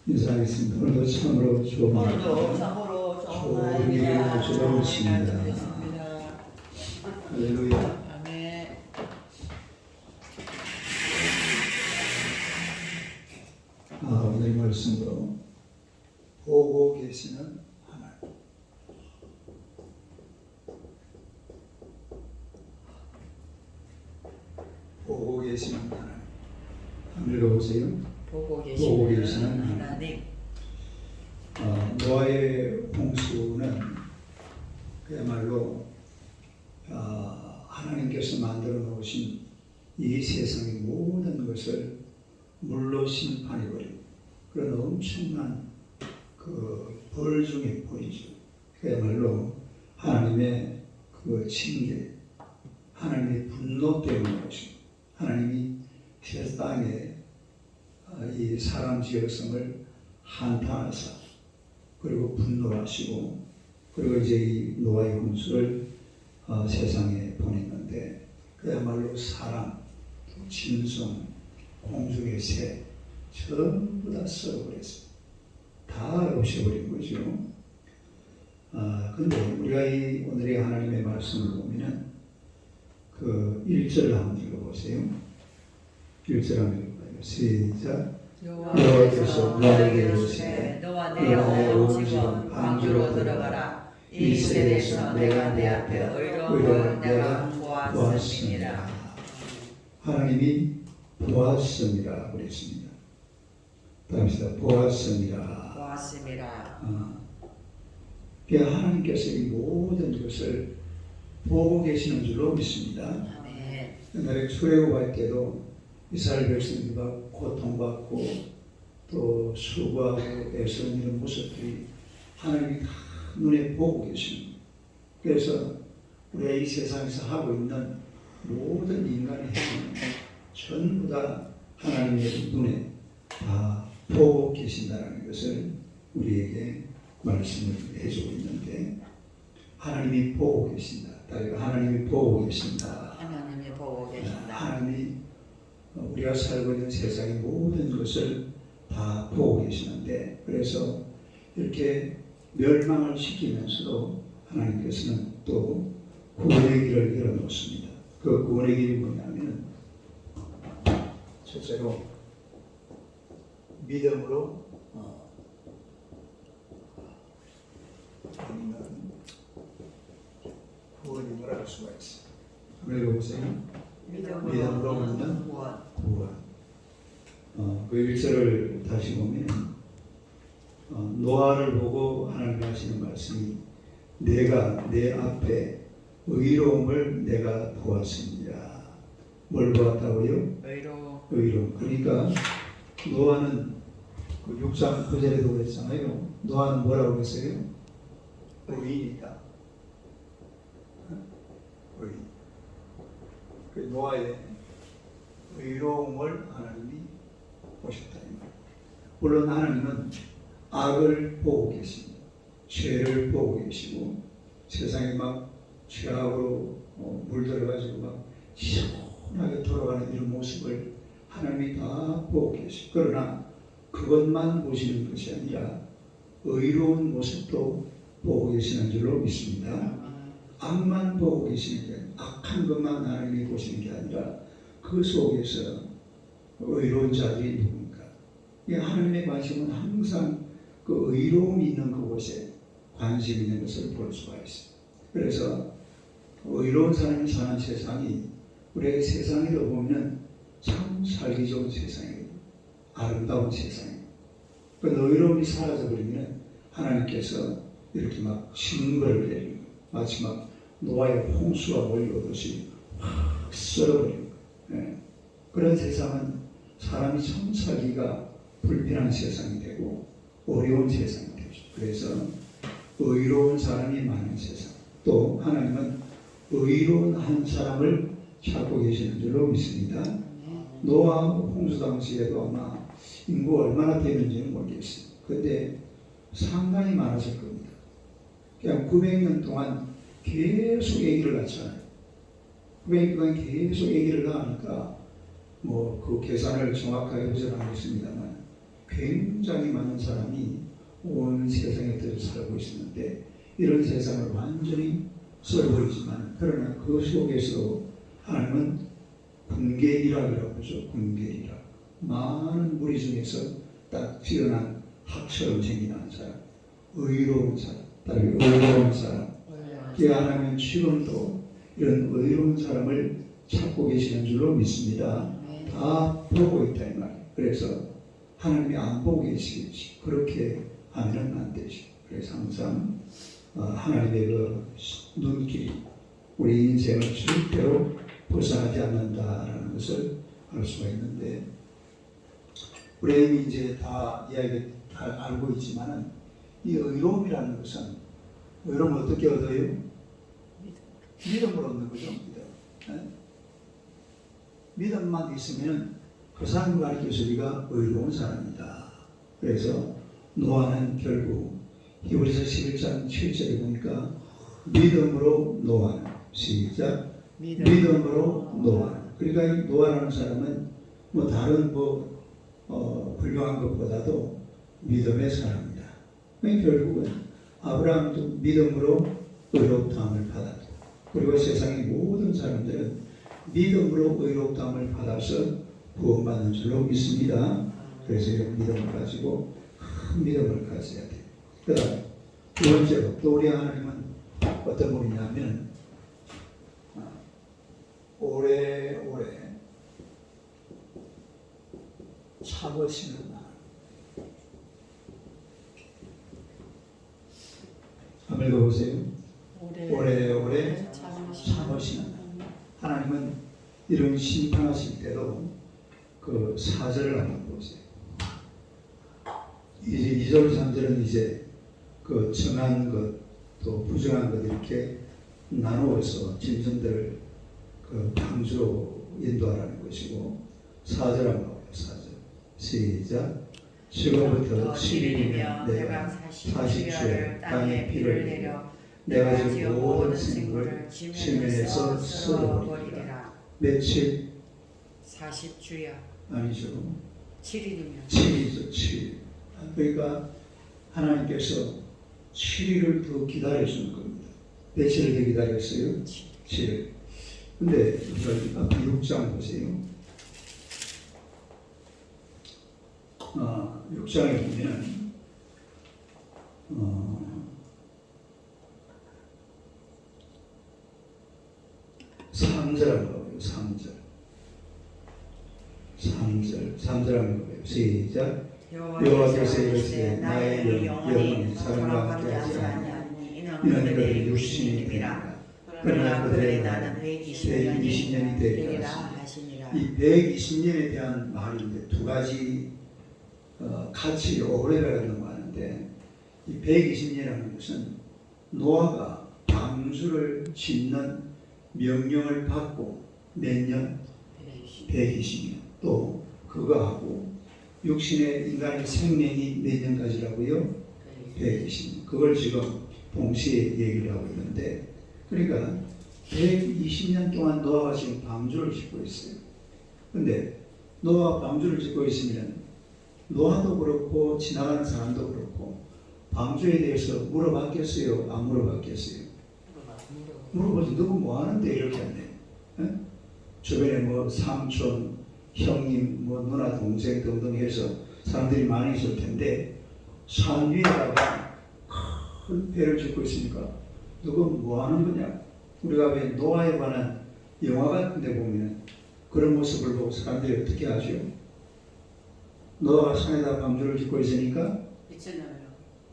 인사하겠습니다. 오늘도 참으로 좋은 오늘도 참으로 좋은 날입니다. 좋은 날 주님입니다. 되겠습니다. 할렐루야. 아멘. 오늘 말씀으로 보고 계시는 하나님. 보고 계시는 하나님. 한번 읽어보세요. 보고 계시는 계시는 하나님. 노아의 홍수는 그야말로 하나님께서 만들어 놓으신 이 세상의 모든 것을 물로 심판해버린 그런 엄청난 그 벌 중의 벌이죠. 그야말로 하나님의 그 징계, 하나님의 분노 때문에 오신 하나님이 새 땅에 이 사람 지역성을 한탄하사 그리고 분노하시고 그리고 이제 이 노아의 홍수를 세상에 보냈는데 그야말로 사람, 짐승, 공중의 새 전부 다 썩어버렸어요. 다 없애버린 거죠. 근데 우리가 이 오늘의 하나님의 말씀을 보면은 그 1절 한번 읽어보세요. 1절 한번 읽어봐요. 시작. 여호와께서 노아에게 이르시되 너와 내 온 집은 방주로 들어가라. 이 세대에서 내가 내 앞에 의로움을 내가 보았습니다. 하나님이 보았습니다. 그랬습니다. 다음시다. 보았습니다. 하나님께서 이 모든 것을 보고 계시는 줄로 믿습니다. 아멘. 옛날에 출애굽할 때도 이스라엘 백성들이 고통받고 또 수고하고 애쓰는 이런 모습들이 하나님이 다 눈에 보고 계십니다. 그래서 우리가 이 세상에서 하고 있는 모든 인간의 행위는 전부 다 하나님의 눈에 다 보고 계신다는 것을 우리에게 말씀을 해주고 있는데 하나님이 보고 계신다. 하나님이 보고 계신다. 하나님이 보고 계신다. 하나님이 우리가 살고 있는 세상의 모든 것을 다 보고 계시는데 그래서 이렇게 멸망을 시키면서도 하나님께서는 또 구원의 길을 열어놓습니다. 그 구원의 길이 뭐냐면 첫째로 믿음으로 구원임을 알 수가 있어요. 한번 읽어보세요. 믿음으로 얻는 구원. 그 1절을 다시 보면 노아를 보고 하나님 하시는 말씀이 내가 내 앞에 의로움을 내가 보았습니다. 뭘 보았다고요? 의로움. 그러니까 노아는 그 6장 9절에도 그랬잖아요. 노아는 뭐라고 했어요? 의인이다. 의인. 그 노아의 의로움을 하나님이 보셨다. 물론 하나님은 악을 보고 계십니다. 죄를 보고 계시고 세상에 막 죄악으로 물들어가지고 막 시원하게 돌아가는 이런 모습을 하나님이 다 보고 계시고 그러나 그것만 보시는 것이 아니라 의로운 모습도 보고 계시는 줄로 믿습니다. 악만 보고 계시는 게 악한 것만 하나님이 보시는 게 아니라 그 속에서 의로운 자들이 누굽니까? 하나님의 관심은 항상 그 의로움이 있는 그곳에 관심 있는 것을 볼 수가 있어요. 그래서 의로운 사람이 사는 세상이 우리의 세상으로 보면 참 살기 좋은 세상이에요. 아름다운 세상이에요. 그 의로움이 사라져버리면 하나님께서 이렇게 막 징벌을 내리고 마치 막 노아의 홍수가 몰려오듯이 확 썰어버리고 그런 세상은 사람이 참 살기가 불편한 세상이 되고 어려운 세상이 되죠. 그래서 의로운 사람이 많은 세상 또 하나님은 의로운 한 사람을 찾고 계시는 줄로 믿습니다. 노아 홍수 당시에도 아마 인구가 얼마나 되는지는 모르겠어요. 그런데 상당히 많았을 겁니다. 그냥 900년 동안 계속 아기를 낳잖아요. 900년 동안 계속 아기를 낳으니까 뭐 그 계산을 정확하게 하지는 않겠습니다만 굉장히 많은 사람이 온 세상에 들어 살고 있었는데 이런 세상을 완전히 썰어버리지만 그러나 그 속에서 하나님은 군계일학이라고 하죠. 군계일학. 많은 무리 중에서 딱 뛰어난 학처럼 생긴 한 사람, 의로운 사람, 다르게 의로운 사람. 그 하나님은 지금도 이런 의로운 사람을 찾고 계시는 줄로 믿습니다. 다 보고 있다 이 말이에요. 그래서 하나님이 안 보고 계시겠지. 그렇게 하면 안 되지. 그래서 항상 하나님의 그 눈길이 우리 인생을 절대로 벗어나지 않는다라는 것을 알 수가 있는데 우리 이제 다 이야기 잘 알고 있지만은 이 의로움이라는 것은 의로움을 어떻게 얻어요? 믿음으로 얻는 거죠. 믿음. 믿음만 있으면 그 사람을 가리켜서 우리가 의로운 사람이다. 그래서 노아는 결국 히브리서 11장 7절에 보니까 믿음으로 노아는 시작 믿음으로 노아는 그러니까 이 노아라는 사람은 뭐 다른 훌륭한 것보다도 믿음의 사람이다. 결국은 아브라함도 믿음으로 의롭다함을 받았다. 그리고 세상의 모든 사람들은 믿음으로 의롭다함을 받아서 구원받는 줄로 믿습니다. 그래서 이런 믿음을 가지고 큰 믿음을 가져야 돼요. 그 다음 두 번째로 또 우리 하나님은 어떤 분이냐면 오래오래 참으시는 하나님. 한번 읽어보세요. 오래오래 참으시는 하나님은 이런 심판하실 때도 그 4절을 한번 보세요. 이제 2절, 3절은 이제 그 정한 것, 또 부정한 것 이렇게 나누어서 짐승들을 그 방주로 인도하라는 것이고 4절 한번 봐요. 4절 시작 지금부터 7일이면 내가 40주에 땅에 비를 내려 내가 지은 모든 생물을 지면에서 썰어버리리라. 며칠? 40주야. 아니죠. 7일이면. 7일이죠. 7일. 그러니까 하나님께서 7일을 더 기다려주는 겁니다. 며칠을 더 기다렸어요? 7일. 근데 앞에 6장 보세요. 6장에 보면 3절하고 나와요. 3절 한번 봐요. 시작 여호와께서 이르시되 나의 영혼이 사람과 함께하지 아니하니 이는 그들의 육신이니라. 그러나 그들의 날은 120년이 되리라 하시니라. 이 120년에 대한 말인데 두 가지 같이 오래가 넘어가는데 이 120년이라는 것은 노아가 방주를 짓는 명령을 받고 몇 년? 120년. 또 그거하고 육신의 인간의 생명이 몇 년까지라고요? 120년. 그걸 지금 동시에 얘기를 하고 있는데 그러니까 120년 동안 노아가 지금 방주를 짓고 있어요. 근데 노아가 방주를 짓고 있으면 노아도 그렇고 지나가는 사람도 그렇고 방주에 대해서 물어봤겠어요? 안 물어봤겠어요? 물어보지. 누구 뭐 하는데 이렇게 하네. 주변에 뭐 삼촌, 형님, 뭐 누나, 동생 등등 해서 사람들이 많이 있을 텐데 산 위에다가 큰 배를 짓고 있으니까 누구 뭐 하는 거냐? 우리가 왜 노아에 관한 영화 같은 데 보면 그런 모습을 보고 사람들이 어떻게 하죠? 노아가 산에다 방주를 짓고 있으니까 미친놈이라고.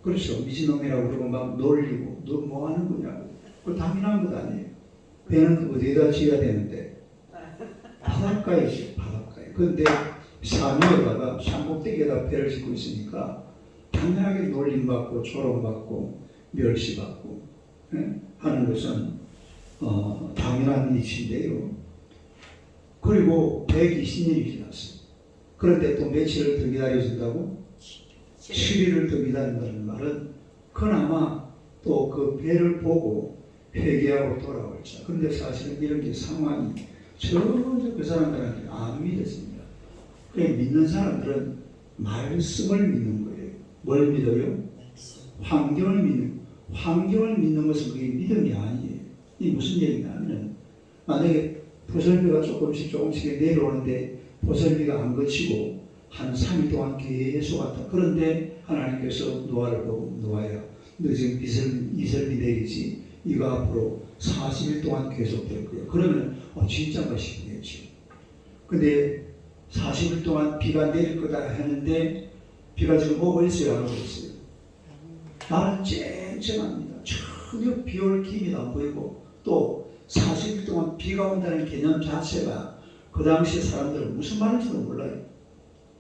그렇죠. 미친놈이라고 그러고 막 놀리고 너 뭐 하는 거냐고. 그거 당연한 것 아니에요. 배는 어디에다 지어야 되는데 바닷가이죠. 바닷가에. 그런데 산 위에다가 산꼭대기에다 배를 짓고 있으니까 당연하게 놀림받고 조롱받고 멸시받고 하는 것은 당연한 이치인데요. 그리고 120년이 지났어요. 그런데 또 며칠을 더 기다려준다고? 7일을 더 기다린다는 말은 그나마 또 그 배를 보고 회개하고 돌아올 자. 그런데 사실은 이런 게 상황이 전혀 그 사람들한테 안 믿었습니다. 그냥 믿는 사람들은 말씀을 믿는 거예요. 뭘 믿어요? 환경을 믿는 것은 그게 믿음이 아니에요. 이 무슨 얘기냐면 만약에 보슬비가 조금씩 내려오는데 보슬비가 안 그치고 한 3일 동안 계속 왔다. 그런데 하나님께서 노아를 보고 노아야 너 지금 이슬비 내리지 이거 앞으로 40일 동안 계속 될 거야. 그러면 진짜가 싶겠지. 근데 40일 동안 비가 내릴 거다 했는데 비가 지금 오고 있어요? 안 오고 있어요? 나는 쨍쨍합니다. 전혀 비 올 기미도 안 보이고 또 40일 동안 비가 온다는 개념 자체가 그 당시에 사람들은 무슨 말인지도 몰라요.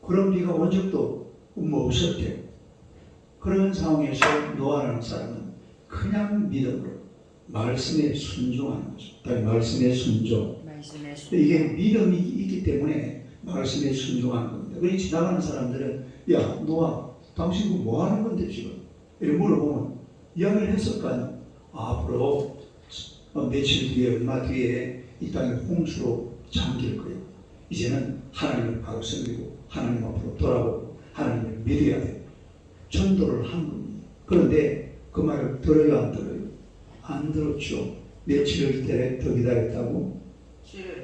그런 비가 온 적도 없었대요. 그런 상황에서 노아라는 사람은 그냥 믿음으로 말씀에 순종하는 거죠. 말씀에 순종. 이게 믿음이 있기 때문에 말씀에 순종하는 겁니다. 그러니 지나가는 사람들은 야 노아 당신 그거 뭐 하는 건데 지금? 이렇게 물어보면 이야기를 했을 거 아니에요. 앞으로 며칠 뒤에 얼마 뒤에 이 땅이 홍수로 잠길 거예요. 이제는 하나님을 바로 섬기고 하나님 앞으로 돌아오고 하나님을 믿어야 돼요. 전도를 한 겁니다. 그런데 그 말을 들어요 안 들어요? 안 들었죠. 며칠을 더 기다렸다고?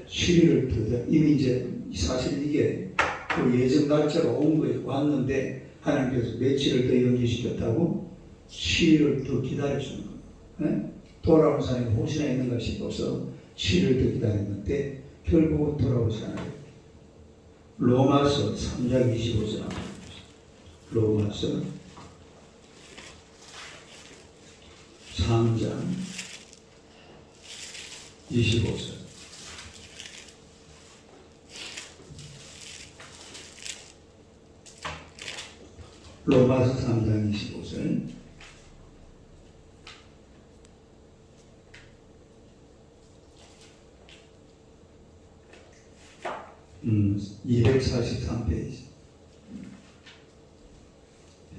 7일을 더 기다렸다. 이미 이제 사실 이게 그 예정 날짜가 온 거예요. 왔는데 하나님께서 며칠을 더 연기시켰다고? 7일을 더 기다려주는 거예요. 네? 돌아온 사람이 혹시나 있는가 싶어서 7일을 더 기다렸는데 결국은 돌아오잖아요. 로마서 3장 25절 로마서 3장 25절 로마서 3장 25절 243페이지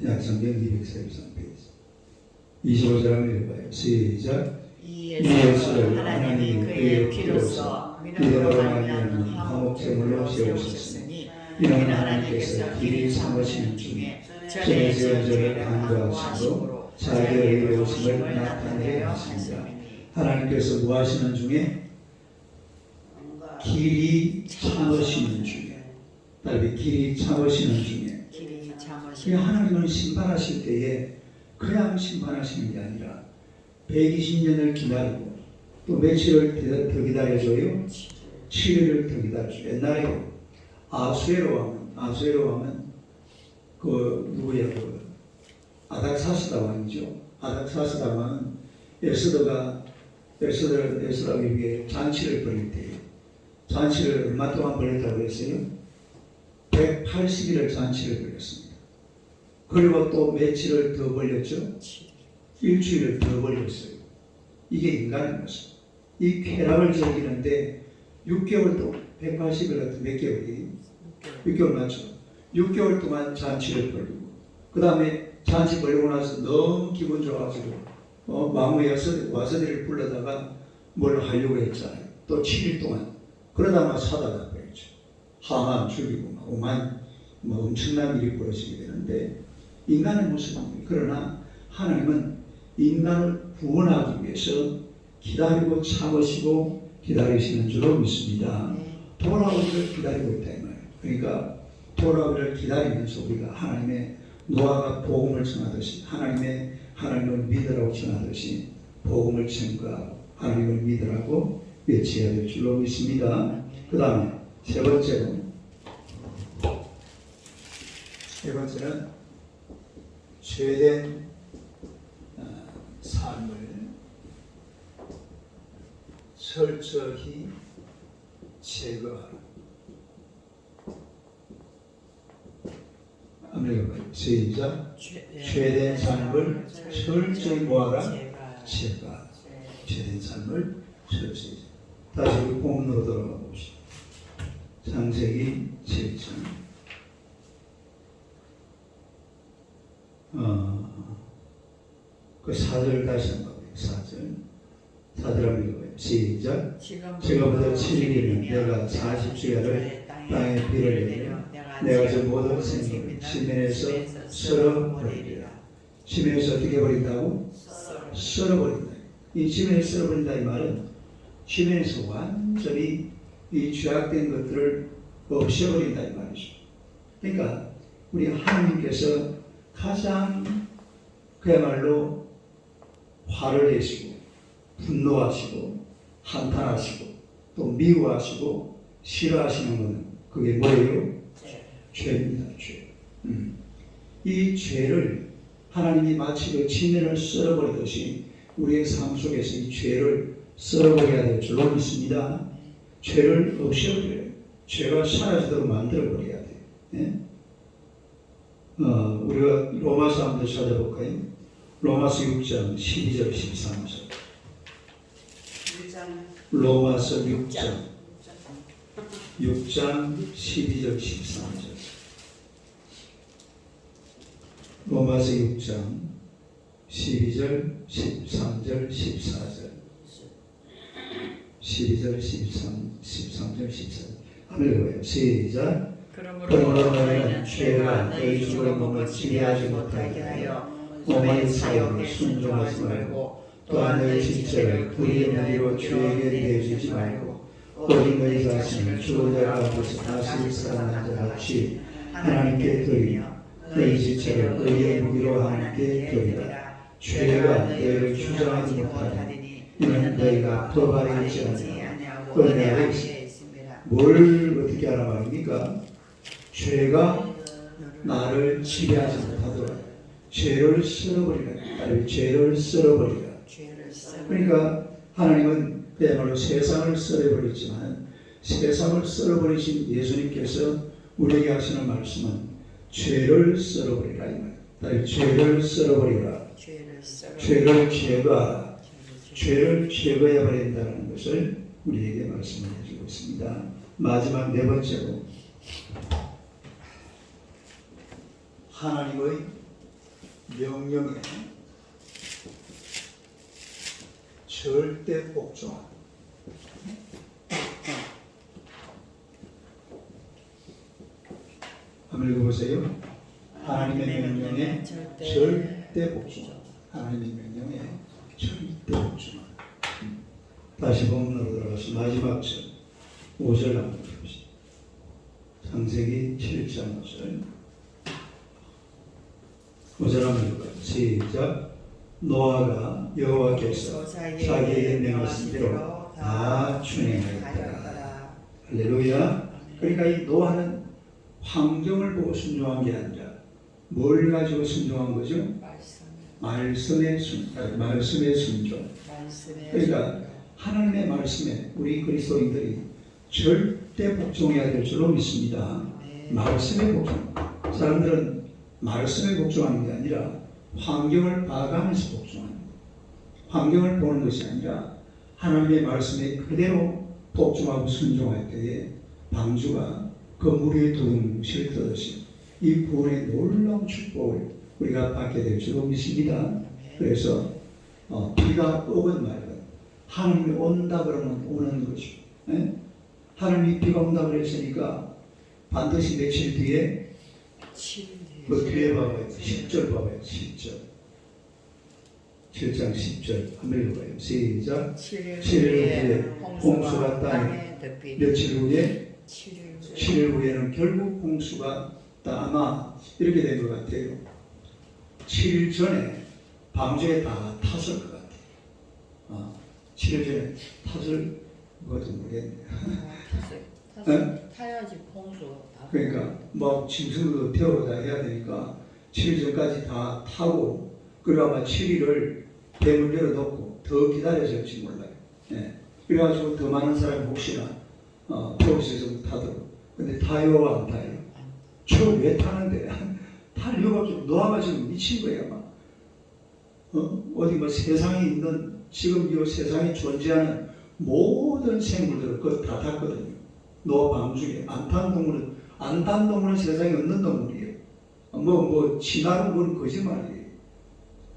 약성경 243페이지 25절 한번 읽어봐요. 시작. 이 예수를 하나님이 그의 피로써 믿음으로 말미암는 화목제물로 세우셨으니 이는 하나님께서 길이 삼으시는 중에 전에 지은 간구하시고 자기의 의로우심을 나타내게 하십니다. 하나님께서 뭐 하시는 중에? 길이 참으시는 중에. 딸이 길이 참으시는 중에. 하나님은 심판하실 때에 그냥 심판하시는 게 아니라 120년을 기다리고 또 며칠을 더 기다려줘요? 7일을 더 기다려줘요. 옛날에 아수에로 왕은 그 누구야? 그 아닥사스다 왕이죠. 아닥사스다 왕은 에스더가 위해 잔치를 벌일 때 잔치를 얼마 동안 벌였다고 했어요? 180일을 잔치를 벌였습니다. 그리고 또 며칠을 더 벌렸죠? 일주일을 더 벌렸어요. 이게 인간인 것입니다. 이 쾌락을 즐기는데 6개월 동안 180일 같은 몇 개월이? 6개월 맞죠? 6개월 동안 잔치를 벌리고 그 다음에 잔치 벌리고 나서 너무 기분 좋아가지고 마음의 와서들을 불러다가 뭘 하려고 했잖아요. 또 7일 동안 그러다가 사다가 버렸죠. 하만 죽이고 막 오만 엄청난 일이 벌어지게 되는데 인간의 모습입니다. 그러나 하나님은 인간을 구원하기 위해서 기다리고 참으시고 기다리시는 줄로 믿습니다. 돌아오기를 기다리고 있다 이 말이에요. 그러니까 돌아오기를 기다리면서 우리가 하나님의 노아가 복음을 전하듯이 하나님을 믿으라고 전하듯이 복음을 전가하고 하나님을 믿으라고 외쳐야 될 줄로 믿습니다. 그 다음에 세 번째는 죄된 삶을 철저히 제거하라. 한번 읽어봐요. 시작. 죄된 삶을 철저히 뭐하라? 제거하라. 죄된 삶을 철저히. 다시 우리 본문으로 돌아가 봅시다. 창세기 7장. 그 4절 다시 한번 봐요. 4절 한번 읽어봐요. 시작. 지금부터 7일이면 내가 40주야를 땅에 비를 내려 내가 저 모든 생물을 지면에서 썰어버리리라. 지면에서 어떻게 버린다고? 썰어버린다. 이 지면에서 썰어버린다 이 말은 지면에서 완전히 이 죄악된 것들을 없애버린다 이 말이죠. 그러니까 우리 하나님께서 가장 그야말로 화를 내시고 분노하시고 한탄하시고 또 미워하시고 싫어하시는 것은 그게 뭐예요? 죄입니다. 죄. 이 죄를 하나님이 마치 그 지면을 썰어버리듯이 우리의 삶 속에서 이 죄를 썰어버려야 될 줄로 믿습니다. 죄를 없애버려요. 죄가 사라지도록 만들어버려야 돼요. 예? 우리가 로마서 한번 찾아볼까요? 로마서 6장 12절 13절. 로마서 6장 12절 13절. 로마서 6장 12절 13절 14절 12절 13절 14절 한번 읽어요. 시작. 그러므로 너희는 죄가 너희 죽을 몸을 지배하지 못하게 하여 몸의 사욕에 순종하지 말고 또한 너희 지체를 불의의 머리로 죄에게 내주지 말고 오직 너희 자신을 죽은 자 가운데서 다시 살아난 자 같이 하나님께 드리며 너희 지체를 의의 무기로 하나님께 드리라. 죄가 너희를 주장하지 못하니 이는 너희가 법 아래 있지 아니하고 은혜 아래 있습니다. 뭘 어떻게 하라 말입니까? 죄가 나를 지배하지 못하도록 죄를 쓸어버리라. 죄를 쓸어버리라. 그러니까 하나님은 그야말로 세상을 썰어버렸지만 세상을 썰어버리신 예수님께서 우리에게 하시는 말씀은 죄를 썰어버리라 이 말. 죄를 썰어버리라. 죄를 제거하라. 죄를 제거해 버린다는 것을 우리에게 말씀을 해주고 있습니다. 마지막 네 번째로 하나님의 명령에 절대 복종하라. 한번 읽어보세요. 하나님의 명령에 절대 복종. 하나님의 명령에 절대 복종하라. 다시 본문으로 들어가서 마지막 절 5절 한번 들어보시죠. 창세기 7장 5절. 5절 한번 읽어요. 시작. 노아가 여호와께서 자기에게 명하신 대로 다 준행하였다. 할렐루야. 그러니까 이 노아는 환경을 보고 순종한 게 아니라 뭘 가지고 순종한 거죠? 말씀의 순종. 그러니까 하나님의 말씀에 우리 그리스도인들이 절대 복종해야 될 줄로 믿습니다. 말씀에 복종. 사람들은 말씀에 복종하는 게 아니라 환경을 봐가면서 복종합니다. 환경을 보는 것이 아니라 하나님의 말씀에 그대로 복종하고 순종할 때에 방주가 건물 위에 두둥실 뜨듯이 이 구원의 놀라운 축복을 우리가 받게 될 줄로 믿습니다. 그래서 비가 오건 말건 하나님이 온다 그러면 오는 거죠. 네? 하나님이 비가 온다 그랬으니까 반드시 며칠 뒤에 그 뒤에 봐봐요. 10절 봐봐요. 10절. 7장 10절 한번 읽어봐요. 시작. 7일 후에 홍수가 땅에 며칠 후에 7일 후에는 결국 홍수가 아마 이렇게 된 것 같아요. 7일 전에 방주에 다 탔을 것 같아요. 7일 전에 탔을 것도 모르겠네요. 타야지 홍수. 그러니까 막 짐승도 태우고 다 해야 되니까 7일 전까지 다 타고 그리고 아마 7일을 뱀을 열어놓고 더 기다려질지 몰라요. 예. 그래가지고 더 많은 사람이 혹시나 프로세스 타도록. 근데 타요 안 타요? 저 왜 타는데? 탈 이유가 없죠. 노아가 지금 미친 거야 아마. 어디 뭐 세상에 있는 지금 이 세상에 존재하는 모든 생물들을 그거 다 탔거든요. 노아 방주에 안 탄 동물은 세상에 없는 동물이에요. 뭐 진화로 그건 거짓말이에요.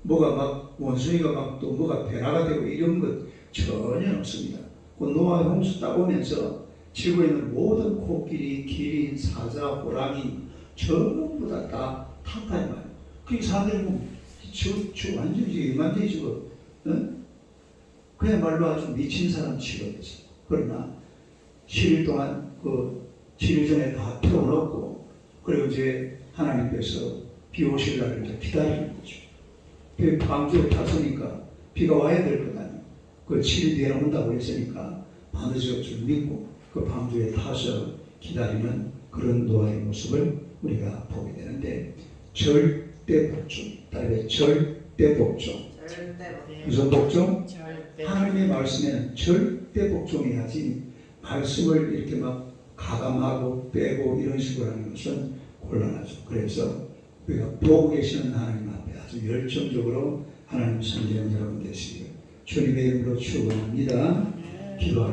뭐가 막 원숭이가 막 또 뭐가 변화가 되고 이런 것 전혀 없습니다. 그 노아 홍수 딱 오면서 지구에 있는 모든 코끼리, 기린, 사자, 호랑이 전부 다 탔다 이 말이에요. 그 사람들이 뭐 완전히 이만대지고 그야말로 아주 미친 사람 취급했어요. 그러나 7일 동안 7일 전에 다 태워놓고 그리고 이제 하나님께서 비 오실 날을 이제 기다리는 거죠. 방주에 탔으니까 비가 와야 될 것 아니에요. 그 7일 뒤에 온다고 했으니까 반드시 줄 믿고 그 방주에 타서 기다리는 그런 노아의 모습을 우리가 보게 되는데 절대 복종, 다음에 절대 복종. 무슨 복종? 하나님의 말씀에는 절대 복종해야지 말씀을 이렇게 막 가감하고 빼고 이런 식으로 하는 것은 곤란하죠. 그래서 우리가 보고 계시는 하나님 앞에 아주 열정적으로 하나님 선지자는 여러분 되시길 주님의 이름으로 축원합니다. 기도합니다.